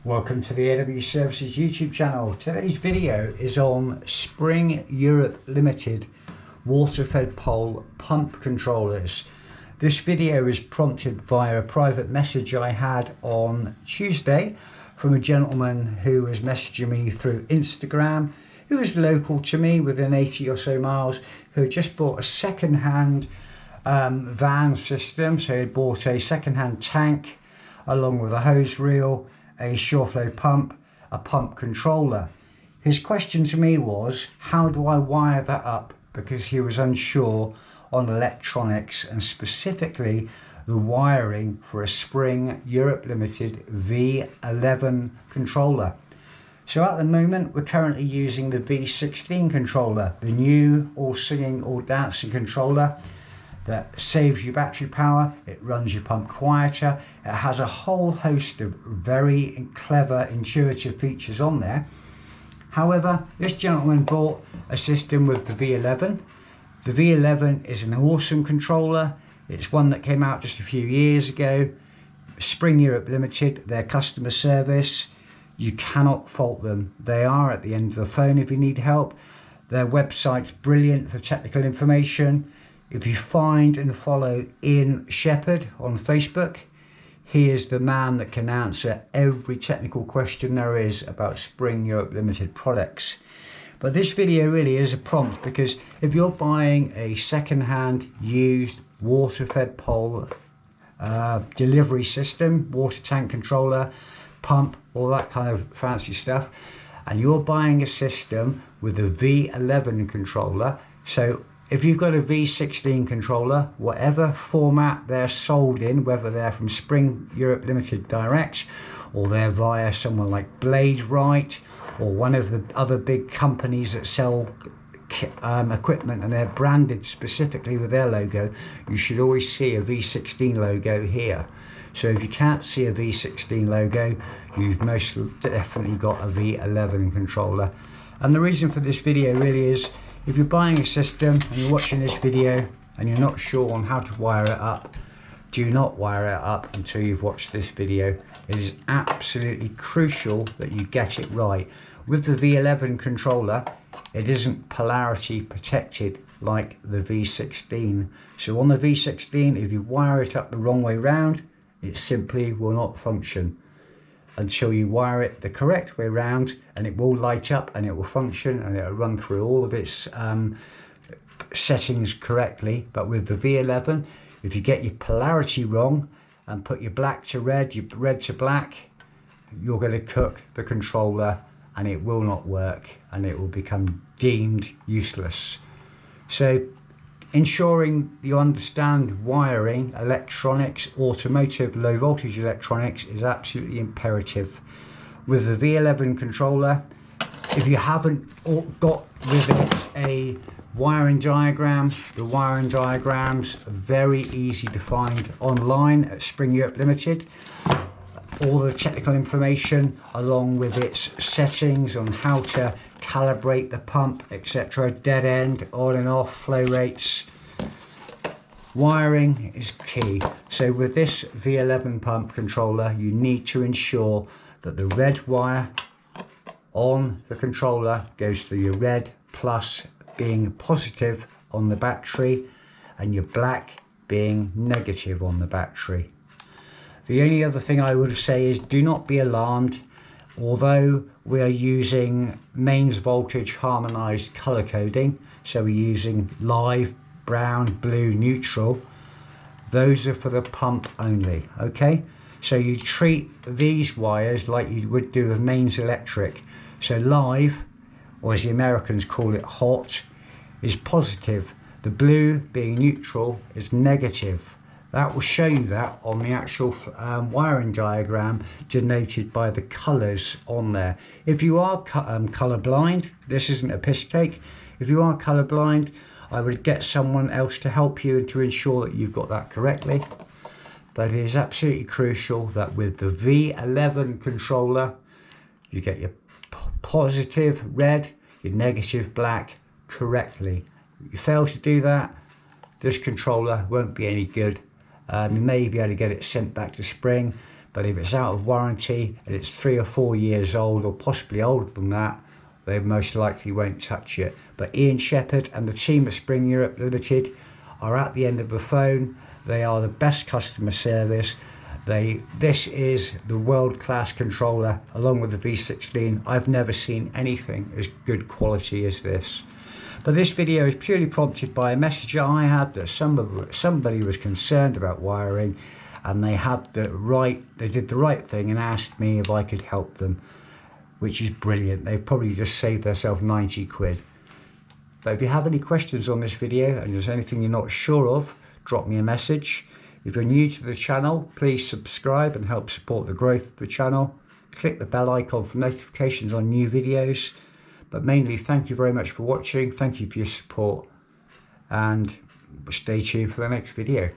Welcome to the AW Services YouTube channel. Today's video is on Spring Europe Ltd water-fed pole pump controllers. This video is prompted via a private message I had on Tuesday from a gentleman who was messaging me through Instagram, who is local to me within 80 or so miles, who had just bought a second-hand van system. So he bought a second-hand tank along with a hose reel, a shore flow pump, a pump controller. His question to me was, how do I wire that up? Because he was unsure on electronics and specifically the wiring for a Spring Europe Ltd V11 controller. So at the moment we're currently using the V16 controller, the new all singing all dancing controller that saves you battery power, it runs your pump quieter, it has a whole host of very clever intuitive features on there. However, this gentleman bought a system with the V11. The V11 is an awesome controller. It's one that came out just a few years ago. Spring Europe Ltd, their customer service, you cannot fault them. They are at the end of the phone if you need help. Their website's brilliant for technical information. If you find and follow Ian Shepherd on Facebook, he is the man that can answer every technical question there is about Spring Europe Ltd products. But this video really is a prompt, because if you're buying a second-hand used water-fed pole delivery system, water tank controller, pump, all that kind of fancy stuff, and you're buying a system with a V11 controller, so if you've got a V16 controller, whatever format they're sold in, whether they're from Spring Europe Ltd direct, or they're via someone like Blade Right, or one of the other big companies that sell equipment and they're branded specifically with their logo, you should always see a V16 logo here. So if you can't see a V16 logo, you've most definitely got a V11 controller. And the reason for this video really is, if you're buying a system and you're watching this video and you're not sure on how to wire it up, do not wire it up until you've watched this video. It is absolutely crucial that you get it right. With the V11 controller, it isn't polarity protected like the V16. So on the V16, if you wire it up the wrong way round, it simply will not function until you wire it the correct way round, and it will light up and it will function and it will run through all of its settings correctly. But with the V11, if you get your polarity wrong and put your black to red, your red to black, you're going to cook the controller and it will not work and it will become deemed useless. So ensuring you understand wiring, electronics, automotive, low voltage electronics is absolutely imperative. With the V11 controller, if you haven't got with it a wiring diagram, the wiring diagrams are very easy to find online at Spring Europe Ltd. All the technical information along with its settings on how to calibrate the pump, etc., dead end, on and off, flow rates. Wiring is key. So with this V11 pump controller, you need to ensure that the red wire on the controller goes to your red plus being positive on the battery and your black being negative on the battery. The only other thing I would say is, do not be alarmed. Although we are using mains voltage harmonized color coding, so we're using live, brown, blue, neutral, those are for the pump only. Okay, so you treat these wires like you would do with mains electric. So live, or as the Americans call it, hot, is positive. The blue, being neutral, is negative. That will show you that on the actual wiring diagram denoted by the colours on there. If you are colour blind, this isn't a piss take. If you are colour blind, I would get someone else to help you and to ensure that you've got that correctly. But it is absolutely crucial that with the V11 controller, you get your positive red, your negative black correctly. If you fail to do that, this controller won't be any good. You may be able to get it sent back to Spring, but if it's out of warranty and it's 3 or 4 years old, or possibly older than that, they most likely won't touch it. But Ian Shepherd and the team at Spring Europe Ltd are at the end of the phone. They are the best customer service. This is the world-class controller, along with the V16. I've never seen anything as good quality as this. But this video is purely prompted by a message I had that somebody was concerned about wiring, and they did the right thing and asked me if I could help them, which is brilliant. They've probably just saved themselves 90 quid. But if you have any questions on this video and there's anything you're not sure of, drop me a message. If you're new to the channel, please subscribe and help support the growth of the channel. Click the bell icon for notifications on new videos. But mainly, thank you very much for watching. Thank you for your support, and stay tuned for the next video.